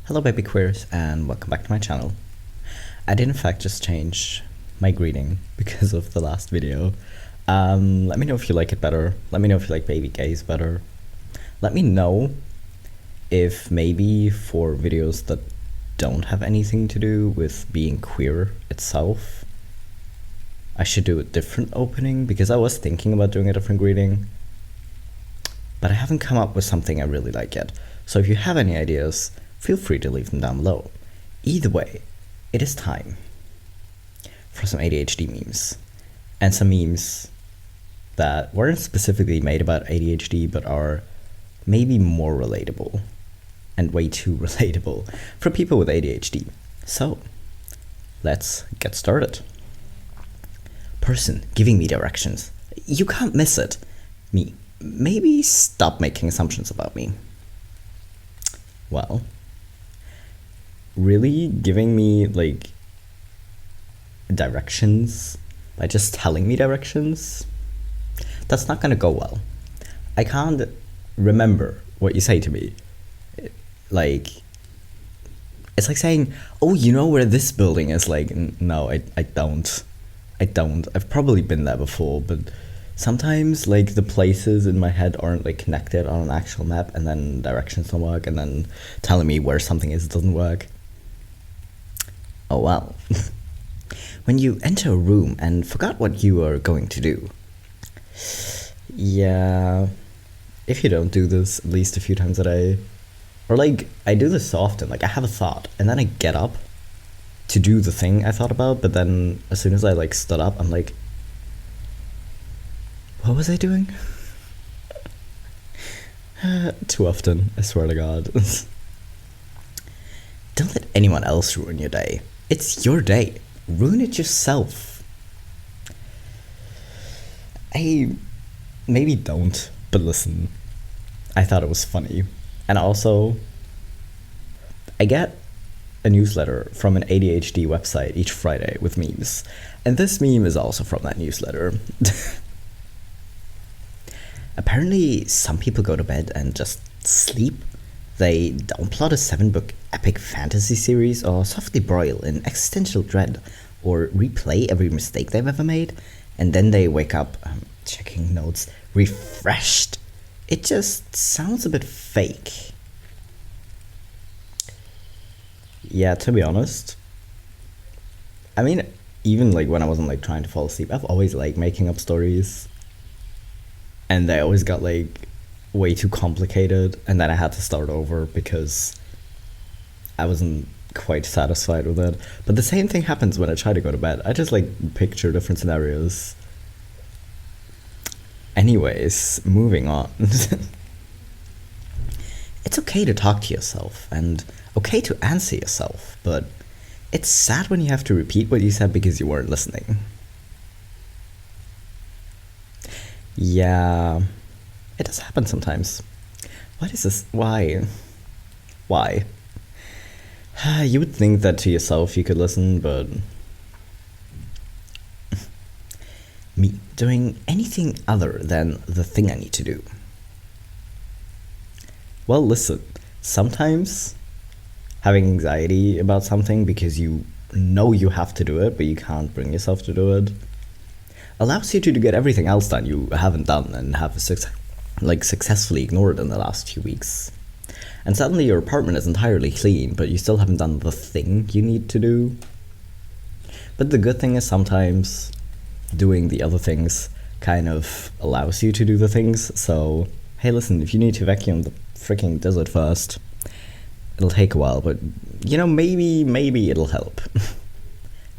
Hello BabyQueers and welcome back to my channel. I did in fact just change my greeting because of the last video. Let me know if you like it better. Let me know if you like baby gays better. Let me know if maybe for videos that don't have anything to do with being queer itself, I should do a different opening, because I was thinking about doing a different greeting, but I haven't come up with something I really like yet. So if you have any ideas, feel free to leave them down below. Either way, it is time for some ADHD memes. And some memes that weren't specifically made about ADHD, but are maybe more relatable, and way too relatable for people with ADHD. So, let's get started. Person giving me directions. You can't miss it. Me. Maybe stop making assumptions about me. Well, really giving me like directions by just telling me directions? That's not gonna go well. I can't remember what you say to me. Like, it's like saying, oh, you know where this building is? Like, no, I don't. I've probably been there before, but sometimes like the places in my head aren't like connected on an actual map, and then directions don't work, and then telling me where something is doesn't work. Oh well. When you enter a room and forgot what you are going to do. Yeah, if you don't do this at least a few times a day, or like I do this so often, like I have a thought and then I get up to do the thing I thought about, but then as soon as I like stood up, I'm like, what was I doing? Too often, I swear to God. Don't let anyone else ruin your day. It's your day. Ruin it yourself. I maybe don't, but listen, I thought it was funny. And also, I get a newsletter from an ADHD website each Friday with memes. And this meme is also from that newsletter. Apparently, some people go to bed and just sleep. They don't plot a 7-book epic fantasy series, or softly broil in existential dread, or replay every mistake they've ever made, and then they wake up, checking notes, refreshed. It just sounds a bit fake. Yeah, to be honest, I mean, even like when I wasn't like trying to fall asleep, I've always like making up stories, and they always got like way too complicated, and then I had to start over because I wasn't quite satisfied with it. But the same thing happens when I try to go to bed. I just like picture different scenarios. Anyways, moving on. It's okay to talk to yourself and okay to answer yourself, but it's sad when you have to repeat what you said because you weren't listening. Yeah, it does happen sometimes. What is this? Why? Why? You would think that to yourself you could listen, but me doing anything other than the thing I need to do. Well, listen, sometimes having anxiety about something because you know you have to do it, but you can't bring yourself to do it, allows you to get everything else done you haven't done and have successfully ignored in the last few weeks. And suddenly your apartment is entirely clean, but you still haven't done the thing you need to do. But the good thing is sometimes doing the other things kind of allows you to do the things. So, hey, listen, if you need to vacuum the freaking desert first, it'll take a while, but you know, maybe it'll help.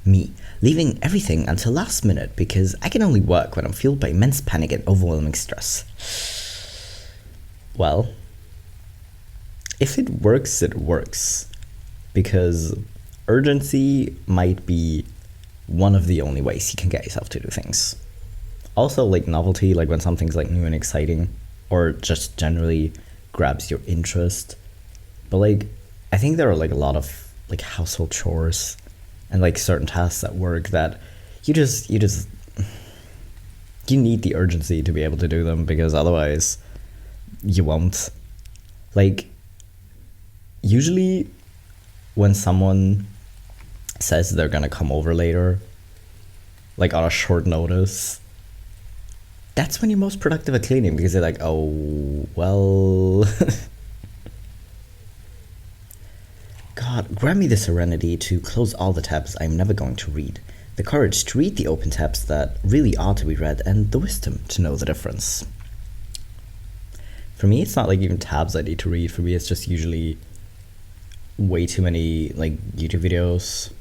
Me, leaving everything until last minute because I can only work when I'm fueled by immense panic and overwhelming stress. Well, if it works, it works. Because urgency might be one of the only ways you can get yourself to do things. Also, like novelty, like when something's like new and exciting, or just generally grabs your interest. But like, I think there are like a lot of like household chores and like certain tasks at work that you need the urgency to be able to do them, because otherwise you won't. Like, usually when someone says they're gonna come over later, like on a short notice, that's when you're most productive at cleaning, because they're like, oh, well. God, grant me the serenity to close all the tabs I'm never going to read, the courage to read the open tabs that really ought to be read, and the wisdom to know the difference. For me, it's not like even tabs I need to read. For me, it's just usually way too many like YouTube videos.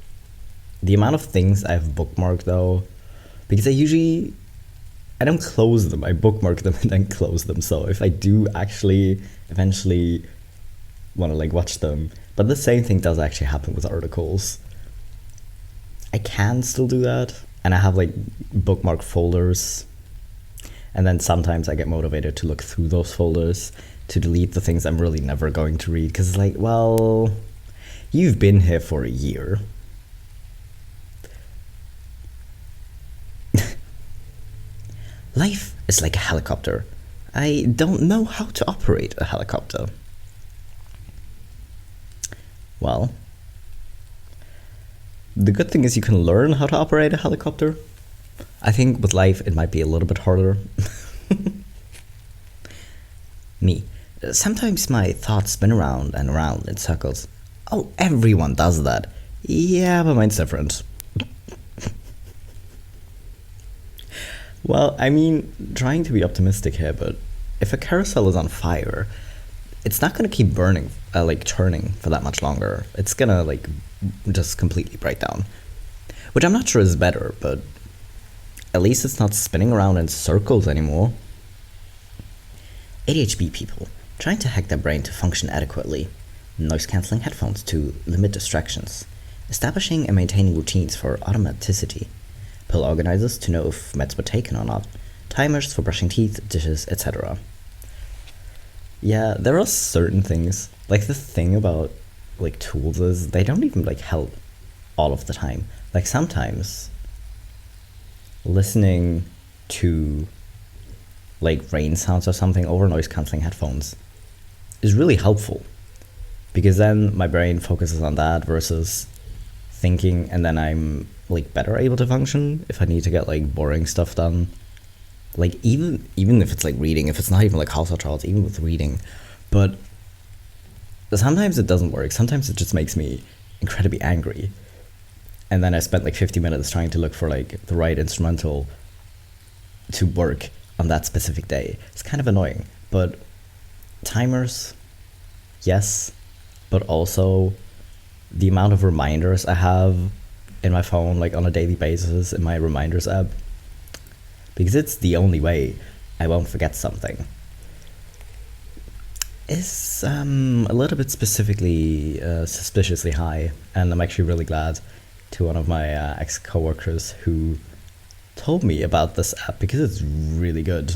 The amount of things I've bookmarked though, because I don't close them, I bookmark them and then close them. So if I do actually eventually want to like watch them, but the same thing does actually happen with articles. I can still do that, and I have like bookmark folders, and then sometimes I get motivated to look through those folders to delete the things I'm really never going to read, because it's like, well, you've been here for a year. Life is like a helicopter. I don't know how to operate a helicopter. Well, the good thing is you can learn how to operate a helicopter. I think with life it might be a little bit harder. Me. Sometimes my thoughts spin around and around in circles. Oh, everyone does that. Yeah, but mine's different. Well, I mean, trying to be optimistic here, but if a carousel is on fire, it's not gonna keep burning, like turning for that much longer. It's gonna like just completely break down. Which I'm not sure is better, but at least it's not spinning around in circles anymore. ADHD people trying to hack their brain to function adequately. Noise-cancelling headphones to limit distractions. Establishing and maintaining routines for automaticity. Pill organizers to know if meds were taken or not. Timers for brushing teeth, dishes, etc. Yeah, there are certain things. Like the thing about like tools is they don't even like help all of the time. Like sometimes listening to like rain sounds or something over noise cancelling headphones is really helpful, because then my brain focuses on that versus thinking, and then I'm like better able to function if I need to get like boring stuff done. Like even if it's like reading, if it's not even like household chores, even with reading. But sometimes it doesn't work. Sometimes it just makes me incredibly angry. And then I spent like 50 minutes trying to look for like the right instrumental to work on that specific day. It's kind of annoying. But timers, yes, but also the amount of reminders I have in my phone, like on a daily basis in my reminders app, because it's the only way I won't forget something, is a little bit specifically suspiciously high. And I'm actually really glad to one of my ex-coworkers who told me about this app, because it's really good.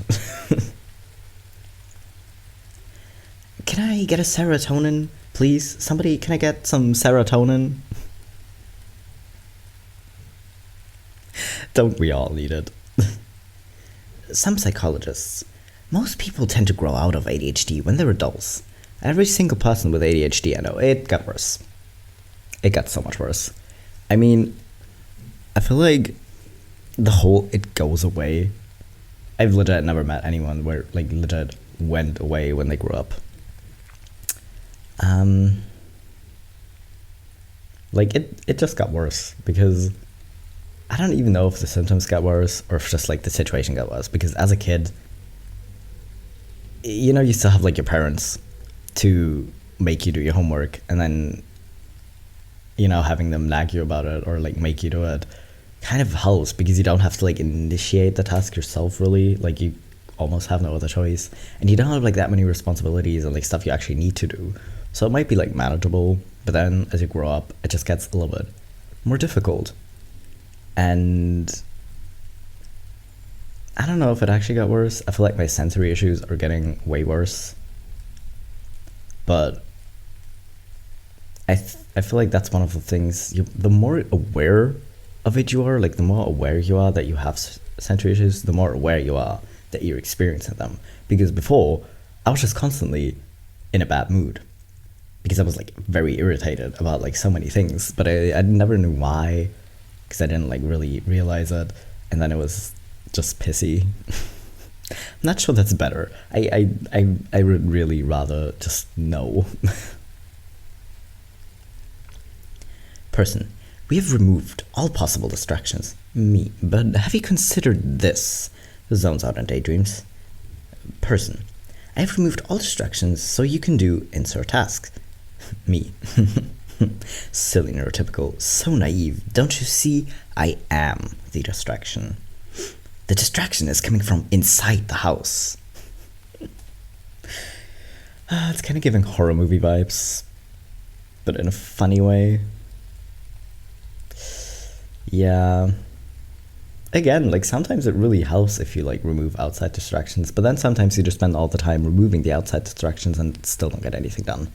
Can I get a serotonin, please? Somebody, can I get some serotonin? Don't we all need it? Some psychologists. Most people tend to grow out of ADHD when they're adults. Every single person with ADHD I know, it got worse. It got so much worse. I mean, I feel like the whole it goes away. I've legit never met anyone where like legit went away when they grew up. Like it just got worse, because I don't even know if the symptoms got worse or if just like the situation got worse, because as a kid, you know, you still have like your parents to make you do your homework, and then, you know, having them nag you about it or like make you do it kind of helps, because you don't have to like initiate the task yourself really. Like you almost have no other choice, and you don't have like that many responsibilities and like stuff you actually need to do. So it might be like manageable, but then as you grow up, it just gets a little bit more difficult. And I don't know if it actually got worse. I feel like my sensory issues are getting way worse. But I feel like that's one of the things, the more aware of it you are, like the more aware you are that you have sensory issues, the more aware you are that you're experiencing them. Because before, I was just constantly in a bad mood. because I was like very irritated about like so many things, but I never knew why, because I didn't like really realize it, and then it was just pissy. I'm not sure that's better. I would really rather just know. Person: we have removed all possible distractions. Me: but have you considered this? Zones out and daydreams. Person: I have removed all distractions so you can do insert tasks. Me: silly neurotypical, so naive. Don't you see? I am the distraction. The distraction is coming from inside the house. It's kind of giving horror movie vibes, but in a funny way. Yeah. Again, like sometimes it really helps if you like remove outside distractions, but then sometimes you just spend all the time removing the outside distractions and still don't get anything done.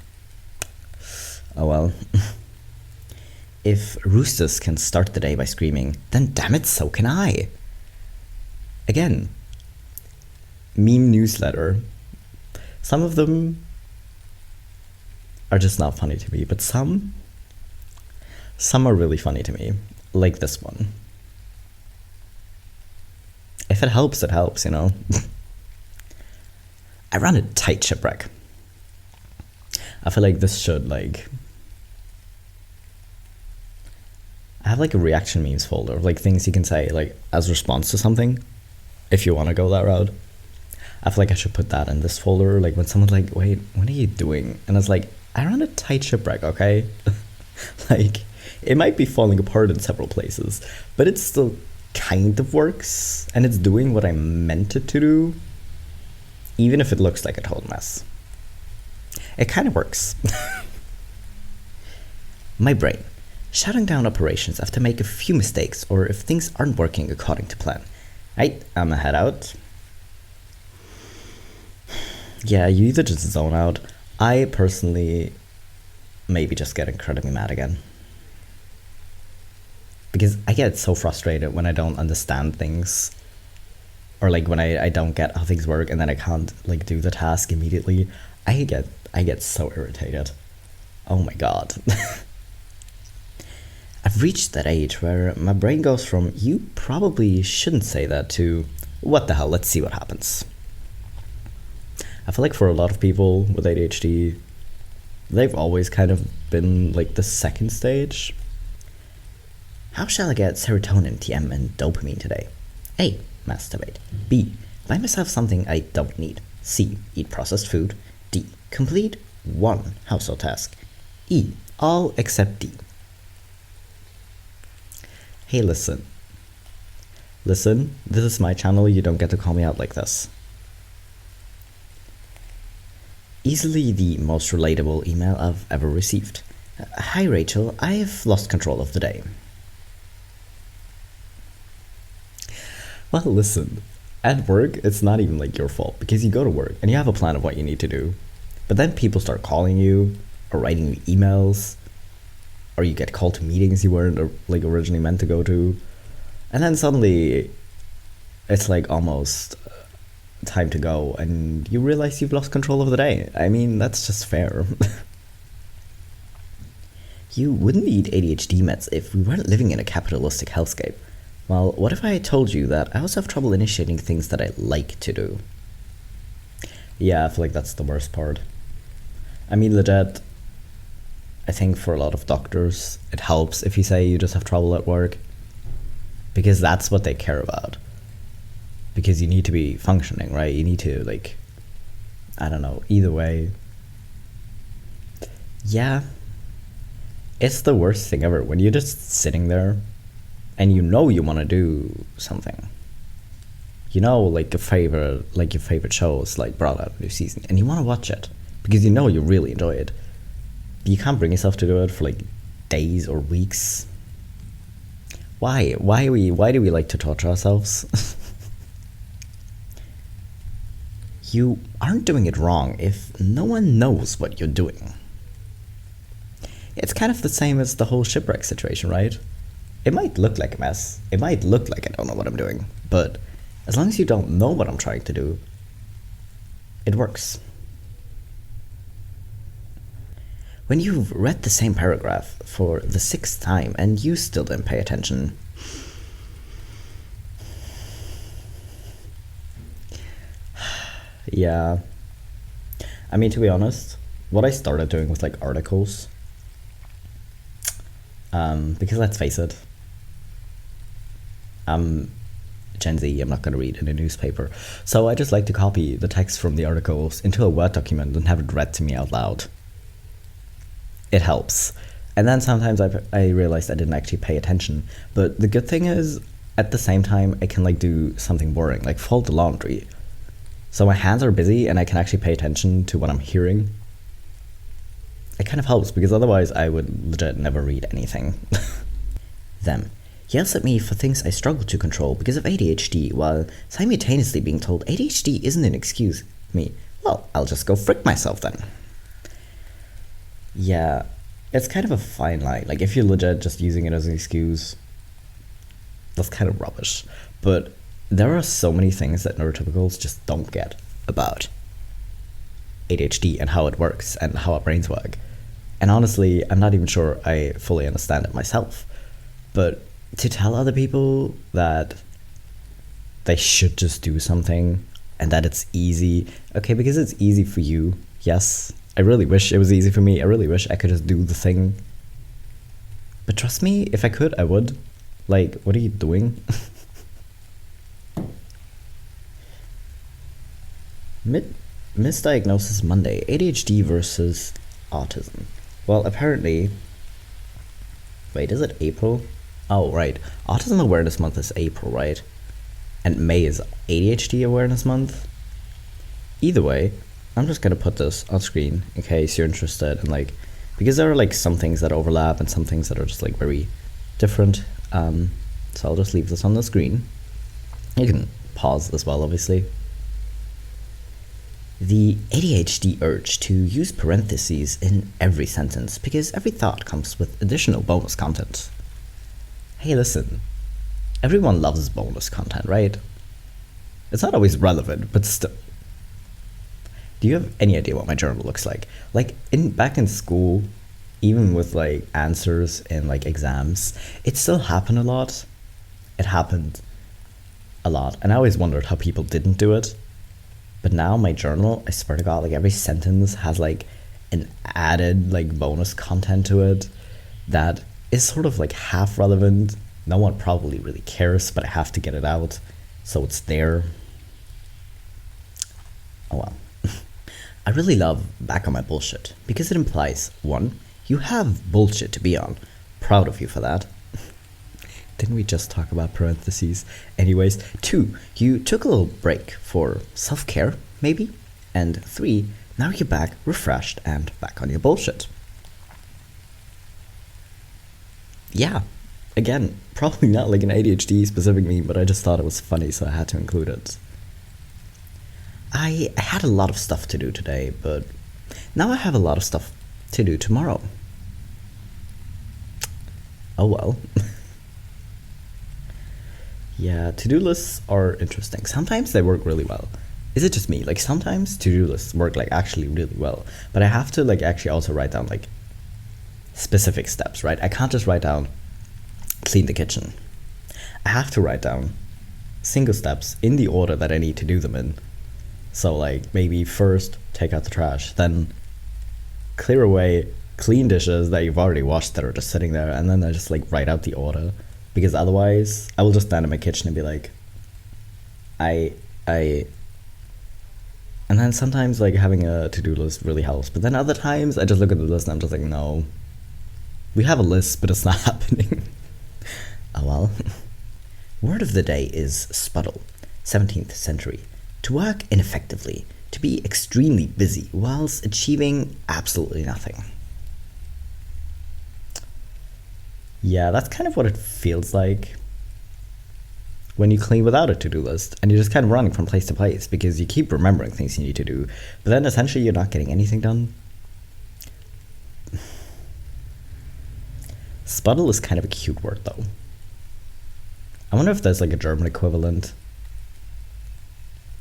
Oh well. If roosters can start the day by screaming, then damn it, so can I. Again, meme newsletter. Some of them are just not funny to me, but some are really funny to me, like this one. If it helps, it helps, you know. I run a tight shipwreck. I feel like this should like... I have like a reaction memes folder of like things you can say like as response to something, if you want to go that route. I feel like I should put that in this folder, like when someone's like, wait, what are you doing? And it's like, I run a tight shipwreck, okay? Like, it might be falling apart in several places, but it still kind of works, and it's doing what I meant it to do, even if it looks like a total mess. It kind of works. My brain: shutting down operations after make a few mistakes or if things aren't working according to plan. Right, I'ma head out. Yeah, you either just zone out. I personally maybe just get incredibly mad again. Because I get so frustrated when I don't understand things. Or like when I don't get how things work and then I can't like do the task immediately. I get so irritated. Oh my god. I've reached that age where my brain goes from, you probably shouldn't say that, to, what the hell, let's see what happens. I feel like for a lot of people with ADHD, they've always kind of been like the second stage. How shall I get serotonin, TM, and dopamine today? A. Masturbate. B. Buy myself something I don't need. C. Eat processed food. D. Complete one household task. E. All except D. Hey, listen. Listen, this is my channel, you don't get to call me out like this. Easily the most relatable email I've ever received. Hi Rachel, I've lost control of the day. Well, listen, at work, it's not even like your fault, because you go to work and you have a plan of what you need to do. But then people start calling you or writing you emails, or you get called to meetings you weren't like originally meant to go to, and then suddenly it's like almost time to go and you realize you've lost control of the day. I mean, that's just fair. You wouldn't need ADHD meds if we weren't living in a capitalistic hellscape. Well, what if I told you that I also have trouble initiating things that I like to do? Yeah, I feel like that's the worst part. I mean, legit, I think for a lot of doctors, it helps if you say you just have trouble at work, because that's what they care about. Because you need to be functioning, right? You need to, like, I don't know, either way. Yeah, it's the worst thing ever when you're just sitting there and you know you want to do something. You know, like your favorite show is like brought out a new season and you want to watch it because you know you really enjoy it. But you can't bring yourself to do it for like days or weeks. Why? Why do we like to torture ourselves? You aren't doing it wrong if no one knows what you're doing. It's kind of the same as the whole shipwreck situation, right? It might look like a mess. It might look like I don't know what I'm doing. But as long as you don't know what I'm trying to do, it works. when you've read the same paragraph for the 6th time and you still didn't pay attention. Yeah. I mean, to be honest, what I started doing was like articles. Because let's face it, I'm Gen Z, I'm not going to read in a newspaper. So I just like to copy the text from the articles into a Word document and have it read to me out loud. It helps. And then sometimes I realized I didn't actually pay attention. But the good thing is, at the same time, I can like do something boring, like fold the laundry. So my hands are busy and I can actually pay attention to what I'm hearing. It kind of helps, because otherwise I would legit never read anything. Them yells at me for things I struggle to control because of ADHD, while simultaneously being told ADHD isn't an excuse. Me, well, I'll just go frick myself then. Yeah, it's kind of a fine line. Like, if you're legit just using it as an excuse, that's kind of rubbish. But there are so many things that neurotypicals just don't get about ADHD and how it works and how our brains work. And honestly, I'm not even sure I fully understand it myself. But to tell other people that they should just do something and that it's easy, okay, because it's easy for you, yes. I really wish it was easy for me. I really wish I could just do the thing. But trust me, if I could, I would. Like, what are you doing? Misdiagnosis Monday, ADHD versus autism. Well, apparently, wait, is it April? Oh, right. Autism Awareness Month is April, right? And May is ADHD Awareness Month. Either way, I'm just gonna put this on screen in case you're interested, and like, because there are like some things that overlap and some things that are just like very different. So I'll just leave this on the screen. You can pause as well, obviously. The ADHD urge to use parentheses in every sentence because every thought comes with additional bonus content. Hey, listen, everyone loves bonus content, right? It's not always relevant, but still. Do you have any idea what my journal looks like? Like, back in school, even with like answers in like exams, it still happened a lot. It happened a lot, and I always wondered how people didn't do it. But now my journal, I swear to God, like every sentence has like an added like bonus content to it that is sort of like half relevant. No one probably really cares, but I have to get it out, so it's there. Oh well. I really love back on my bullshit because it implies, 1, you have bullshit to be on. Proud of you for that. Didn't we just talk about parentheses? Anyways, 2, you took a little break for self-care, maybe? And 3, now you're back, refreshed, and back on your bullshit. Yeah, again, probably not like an ADHD specific meme, but I just thought it was funny, so I had to include it. I had a lot of stuff to do today, but now I have a lot of stuff to do tomorrow. Oh well. Yeah, to-do lists are interesting. Sometimes they work really well. Is it just me? Like, sometimes to-do lists work like actually really well, but I have to like actually also write down like specific steps, right? I can't just write down clean the kitchen. I have to write down single steps in the order that I need to do them in. So like maybe first take out the trash, then clear away clean dishes that you've already washed that are just sitting there, and then I just like write out the order, because otherwise I will just stand in my kitchen and be like, and then sometimes like having a to-do list really helps, but then other times I just look at the list and I'm just like, no, we have a list but it's not happening. Oh well. Word of the day is spuddle, 17th century. To work ineffectively, to be extremely busy whilst achieving absolutely nothing. Yeah, that's kind of what it feels like when you clean without a to-do list, and you're just kind of running from place to place because you keep remembering things you need to do, but then essentially you're not getting anything done. Spuddle is kind of a cute word though. I wonder if there's like a German equivalent.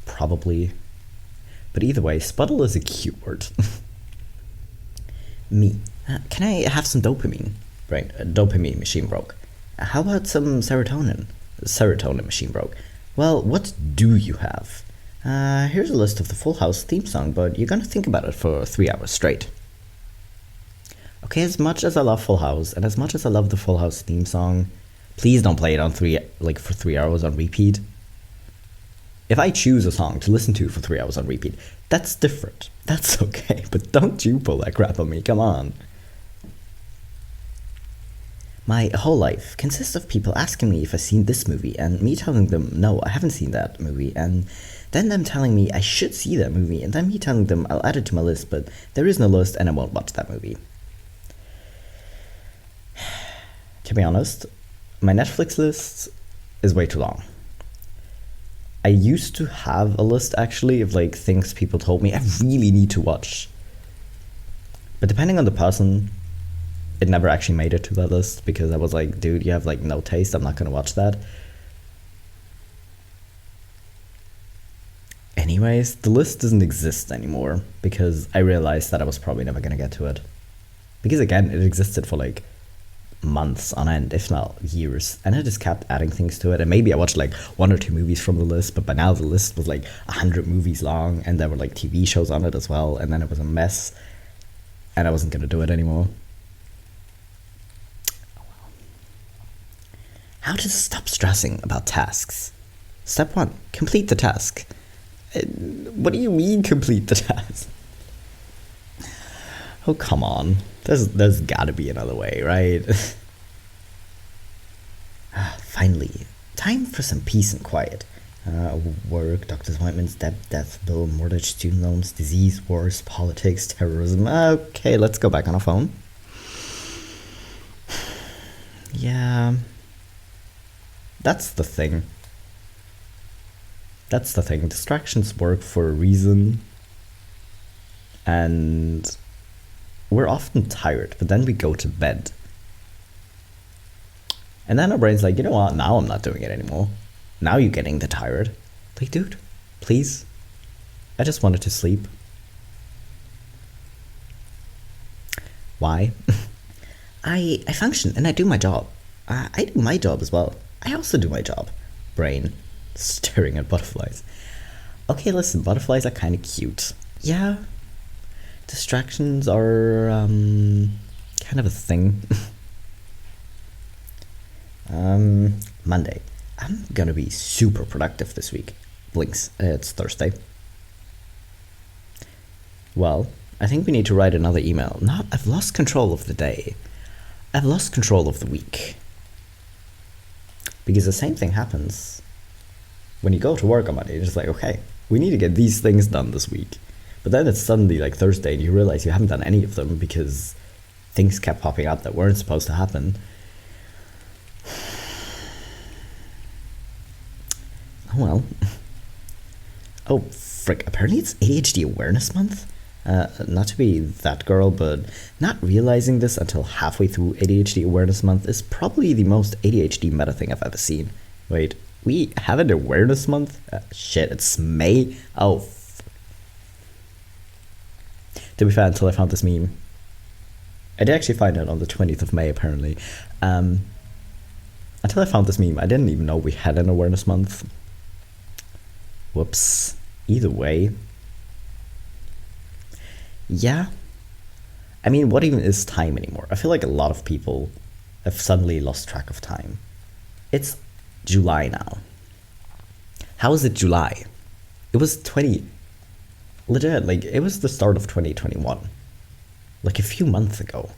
Probably. But either way, spuddle is a cute word. Me, Can I have some dopamine? Right, a dopamine machine broke. How about some serotonin? Serotonin machine broke. Well, what do you have? Here's a list of the Full House theme song, but you're gonna think about it for 3 hours straight. Okay, as much as I love Full House, and as much as I love the Full House theme song, please don't play it on for 3 hours on repeat. If I choose a song to listen to for 3 hours on repeat, that's different. That's okay, but don't you pull that crap on me, come on. My whole life consists of people asking me if I've seen this movie, and me telling them, no, I haven't seen that movie, and then them telling me I should see that movie, and then me telling them I'll add it to my list, but there is no list and I won't watch that movie. To be honest, my Netflix list is way too long. I used to have a list actually of like things people told me I really need to watch. But depending on the person, it never actually made it to that list because I was like, dude, you have like no taste, I'm not gonna watch that. Anyways, the list doesn't exist anymore because I realized that I was probably never gonna get to it. Because again, it existed for like months on end, if not years, and I just kept adding things to it, and maybe I watched like 1 or 2 movies from the list, but by now the list was like 100 movies long, and there were like TV shows on it as well, and then it was a mess, and I wasn't gonna do it anymore. How to stop stressing about tasks? Step 1, complete the task. What do you mean complete the task? Oh, come on. There's gotta be another way, right? Finally, time for some peace and quiet. Work, doctor's appointments, death bill, mortgage, student loans, disease, wars, politics, terrorism. Okay, let's go back on our phone. Yeah. That's the thing. Distractions work for a reason. And we're often tired, but then we go to bed. And then our brain's like, you know what? Now I'm not doing it anymore. Now you're getting the tired. Like, dude, please. I just wanted to sleep. Why? I function and I do my job. I do my job as well. I also do my job. Brain. Staring at butterflies. Okay, listen, butterflies are kind of cute. Yeah. Distractions are kind of a thing. Monday. I'm gonna be super productive this week. Blinks. It's Thursday. Well, I think we need to write another email. Not, I've lost control of the day. I've lost control of the week. Because the same thing happens when you go to work on Monday. You're just like, okay, we need to get these things done this week. But then it's suddenly like Thursday and you realize you haven't done any of them because things kept popping up that weren't supposed to happen. Oh well. Oh, frick. Apparently it's ADHD Awareness Month. Not to be that girl, but not realizing this until halfway through ADHD Awareness Month is probably the most ADHD meta thing I've ever seen. Wait, we have an Awareness Month? Shit, it's May? Oh, to be fair, until I found this meme. I did actually find it on the 20th of May, apparently. Until I found this meme, I didn't even know we had an Awareness Month. Whoops. Either way. Yeah. I mean, what even is time anymore? I feel like a lot of people have suddenly lost track of time. It's July now. How is it July? It was legit, like, it was the start of 2021. Like, a few months ago.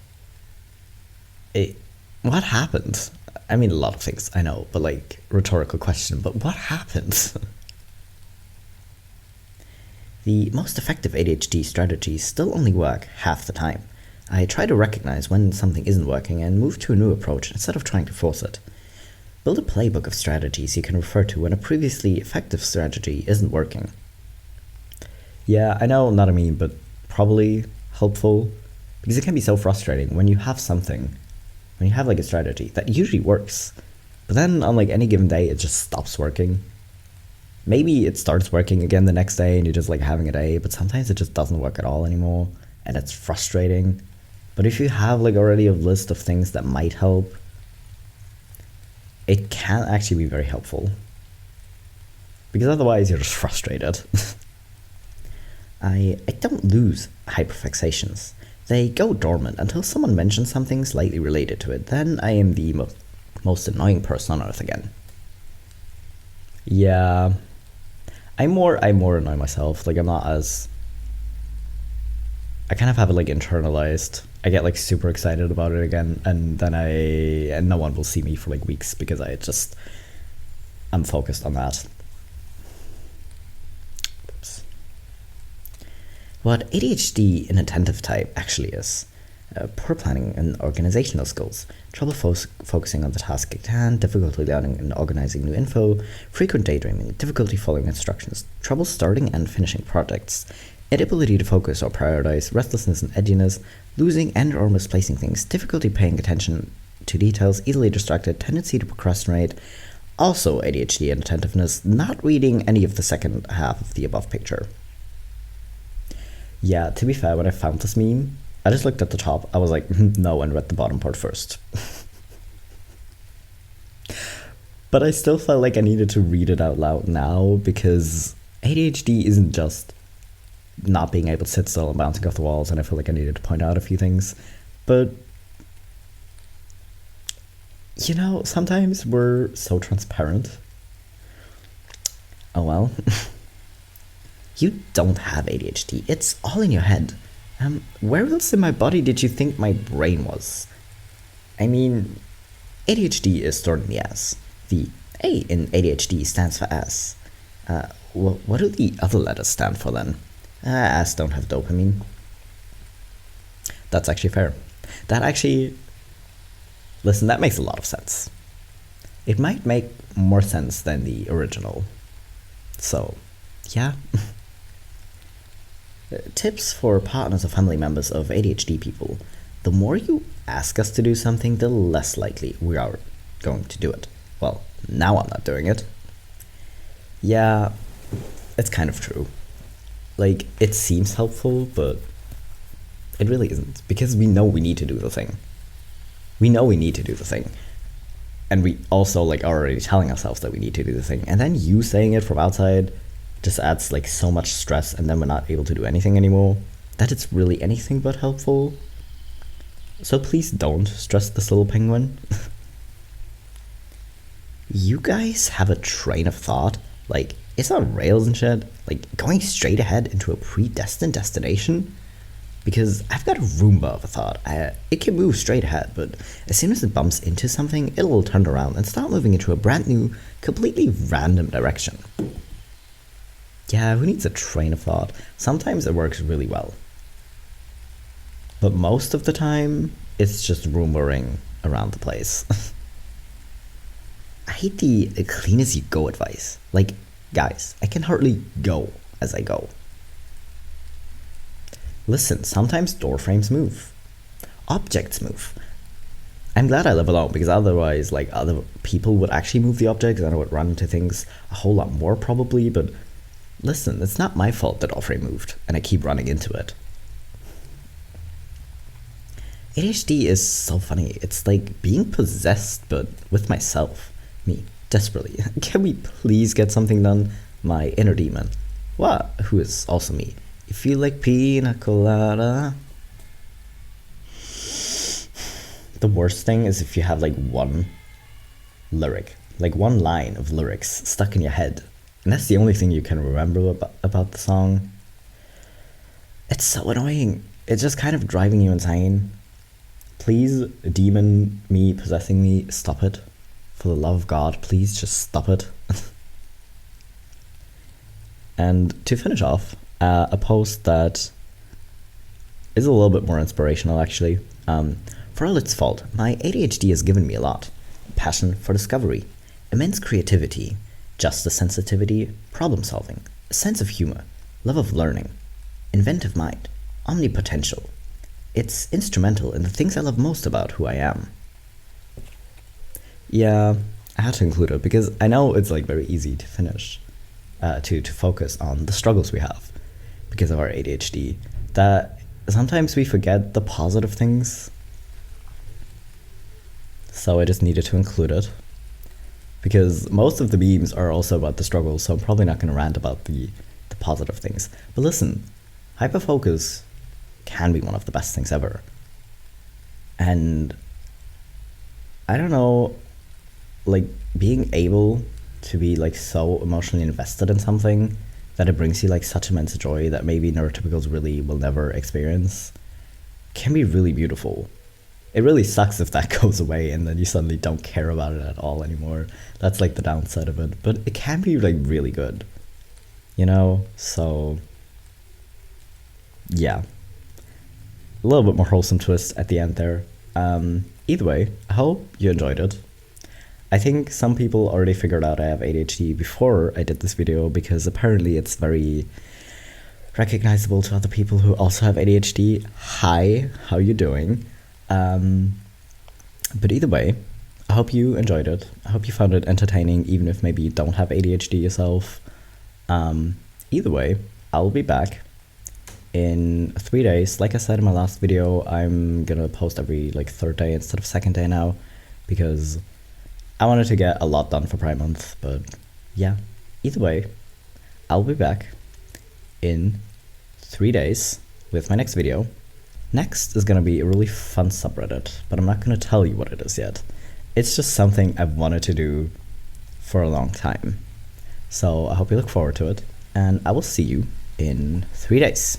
What happened? I mean, a lot of things, I know, but, like, rhetorical question, but what happened? The most effective ADHD strategies still only work half the time. I try to recognize when something isn't working and move to a new approach instead of trying to force it. Build a playbook of strategies you can refer to when a previously effective strategy isn't working. Yeah, I know, not a meme, but probably helpful, because it can be so frustrating when you have something, when you have like a strategy that usually works, but then on like any given day it just stops working. Maybe it starts working again the next day and you're just like having a day, but sometimes it just doesn't work at all anymore, and it's frustrating. But if you have like already a list of things that might help, it can actually be very helpful. Because otherwise you're just frustrated. I don't lose hyperfixations. They go dormant until someone mentions something slightly related to it. Then I am the most annoying person on earth again. Yeah, I more annoy myself. Like I'm not as, I kind of have it like internalized. I get like super excited about it again, and then no one will see me for like weeks because I'm focused on that. Oops. What ADHD inattentive type actually is: poor planning and organizational skills, trouble focusing on the task at hand, difficulty learning and organizing new info, frequent daydreaming, difficulty following instructions, trouble starting and finishing projects, inability to focus or prioritize, restlessness and edginess, losing and or misplacing things, difficulty paying attention to details, easily distracted, tendency to procrastinate, also ADHD inattentiveness, not reading any of the second half of the above picture. Yeah, to be fair, when I found this meme, I just looked at the top, I was like, no, and read the bottom part first. But I still felt like I needed to read it out loud now, because ADHD isn't just not being able to sit still and bouncing off the walls, and I feel like I needed to point out a few things. But, you know, sometimes we're so transparent. Oh well. You don't have ADHD, it's all in your head. Where else in my body did you think my brain was? I mean, ADHD is stored in the ass. The A in ADHD stands for ass. What do the other letters stand for then? Ass don't have dopamine. That's actually fair. Listen, that makes a lot of sense. It might make more sense than the original. So, yeah. Tips for partners or family members of ADHD people. The more you ask us to do something, the less likely we are going to do it. Well, now I'm not doing it. Yeah, it's kind of true. Like, it seems helpful, but it really isn't. Because we know we need to do the thing. And we also, like, are already telling ourselves that we need to do the thing. And then you saying it from outside just adds, like, so much stress, and then we're not able to do anything anymore, that it's really anything but helpful. So please don't stress this little penguin. You guys have a train of thought? Like, it's on rails and shit? Like, going straight ahead into a predestined destination? Because I've got a Roomba of a thought. It can move straight ahead, but as soon as it bumps into something, it'll turn around and start moving into a brand new, completely random direction. Yeah, who needs a train of thought? Sometimes it works really well. But most of the time, it's just Roombaing around the place. I hate the clean as you go advice. Like, guys, I can hardly go as I go. Listen, sometimes door frames move. Objects move. I'm glad I live alone, because otherwise, like, other people would actually move the objects and I would run into things a whole lot more probably, but listen, it's not my fault that door frame moved and I keep running into it. ADHD is so funny. It's like being possessed, but with myself. Me, desperately. Can we please get something done? My inner demon. What? Who is also me. You feel like pina colada? The worst thing is if you have like one lyric, like one line of lyrics stuck in your head, and that's the only thing you can remember about the song. It's so annoying. It's just kind of driving you insane. Please, demon me possessing me, stop it. For the love of God, please just stop it. And to finish off, a post that is a little bit more inspirational actually. For all its fault, my ADHD has given me a lot. Passion for discovery, immense creativity, justice sensitivity, problem solving, a sense of humor, love of learning, inventive mind, omnipotential. It's instrumental in the things I love most about who I am. Yeah, I had to include it because I know it's like very easy to finish, to focus on the struggles we have because of our ADHD. That sometimes we forget the positive things. So I just needed to include it. Because most of the memes are also about the struggle, so I'm probably not going to rant about the positive things. But listen, hyperfocus can be one of the best things ever. And I don't know, like being able to be like so emotionally invested in something that it brings you like such immense joy that maybe neurotypicals really will never experience can be really beautiful. It really sucks if that goes away and then you suddenly don't care about it at all anymore. That's like the downside of it. But it can be like really good, you know? So yeah, a little bit more wholesome twist at the end there. Either way, I hope you enjoyed it. I think some people already figured out I have ADHD before I did this video because apparently it's very recognizable to other people who also have ADHD. Hi, how you doing? But either way, I hope you enjoyed it. I hope you found it entertaining, even if maybe you don't have ADHD yourself. Either way, I'll be back in 3 days. Like I said in my last video, I'm gonna post every like third day instead of second day now because I wanted to get a lot done for Pride Month. But yeah, either way, I'll be back in 3 days with my next video. Next is gonna be a really fun subreddit, but I'm not gonna tell you what it is yet. It's just something I've wanted to do for a long time. So I hope you look forward to it, and I will see you in 3 days.